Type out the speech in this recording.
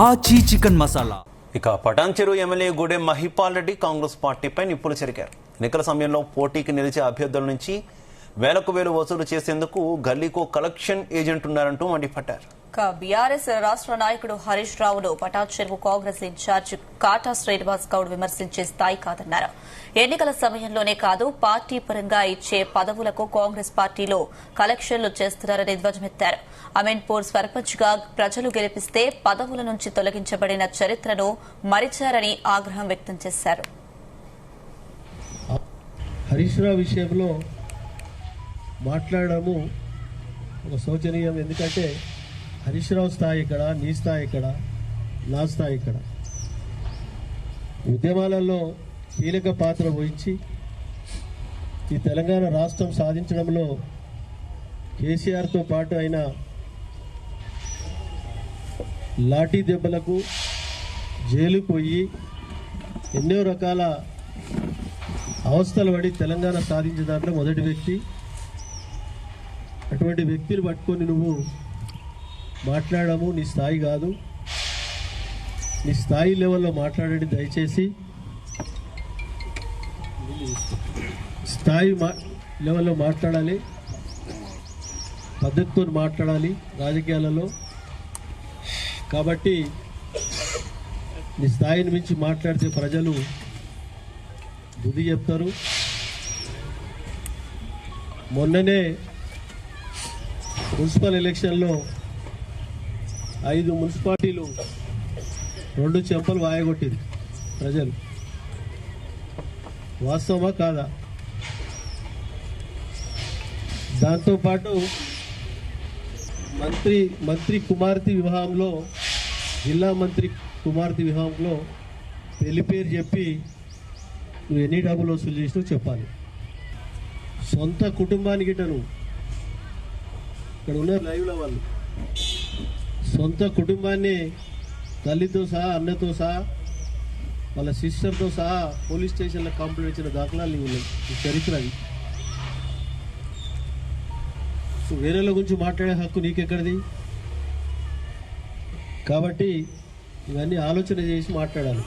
ఆచి చికెన్ మసాలా. ఇక పటాన్చెరు ఎమ్మెల్యే గూడెం మహిపాల్ రెడ్డి కాంగ్రెస్ పార్టీపై నిప్పులు చెరిగారు. ఎన్నికల సమయంలో పోటీకి నిలిచే అభ్యర్థుల నుంచి వేలకు వేలు వసూలు చేసేందుకు గల్లీకో కలెక్షన్ ఏజెంట్ ఉన్నారంటూ మండిపడ్డారు. బీఆర్ఎస్ రాష్ట్ర నాయకుడు హరీష్ రావును పటాన్చెరు కాంగ్రెస్ ఇన్ఛార్జ్ కాటా శ్రీనివాస్ గౌడ్ విమర్శించే స్థాయి కాదన్నారు. ఎన్నికల సమయంలోనే కాదు, పార్టీ పరంగా ఇచ్చే పదవులకు కాంగ్రెస్ పార్టీలో కలెక్షన్లు చేస్తున్నారని ధ్వజమెత్తారు. అమీన్పూర్ సర్పంచ్ గా ప్రజలు గెలిపిస్తే పదవుల నుంచి తొలగించబడిన చరిత్రను మరిచారని ఆగ్రహం వ్యక్తం చేశారు. హరీష్ రావు విషయంలో మాట్లాడము ఒక శోచనీయం. ఎందుకంటే హరీష్ రావు స్థాయి ఇక్కడ, నీ స్థాయి ఇక్కడ, నా స్థాయి ఇక్కడ. ఉద్యమాలలో కీలక పాత్ర వహించి ఈ తెలంగాణ రాష్ట్రం సాధించడంలో కేసీఆర్తో పాటు ఆయన లాఠీ దెబ్బలకు జైలుకు పోయి ఎన్నో రకాల అవస్థలు పడి తెలంగాణ సాధించిన దాంట్లో మొదటి వ్యక్తి. అటువంటి వ్యక్తిని పట్టుకొని నువ్వు మాట్లాడము నీ స్థాయి కాదు. నీ స్థాయి లెవెల్లో మాట్లాడండి దయచేసి. స్థాయి లెవెల్లో మాట్లాడాలి, పద్ధతితో మాట్లాడాలి రాజకీయాలలో. కాబట్టి నీ స్థాయిని మించి మాట్లాడితే ప్రజలు బుద్ధి చెప్తారు. మొన్ననే మున్సిపల్ ఎలక్షన్లో 5 మున్సిపాలిటీలు 2 చెంపలు వాయగొట్టింది ప్రజలు. వాస్తవమా కాదా? దాంతోపాటు మంత్రి కుమార్తె వివాహంలో, జిల్లా మంత్రి కుమార్తె వివాహంలో పెళ్లి పేరు చెప్పి నువ్వు ఎన్ని డబ్బులు వసూలు చేసినావు చెప్పాలి. సొంత కుటుంబానికి నువ్వు ఇక్కడ ఉన్న లైవ్లో వాళ్ళు సొంత కుటుంబాన్ని తల్లితో సహా, అన్నతో సహా, వాళ్ళ సిస్టర్తో సహా పోలీస్ స్టేషన్లో కంప్లైంట్ ఇచ్చిన దాఖలాలు ఉన్నాయి. ఈ చరిత్ర అది. వేరేల గురించి మాట్లాడే హక్కు నీకెక్కడిది? కాబట్టి ఇవన్నీ ఆలోచన చేసి మాట్లాడాలి.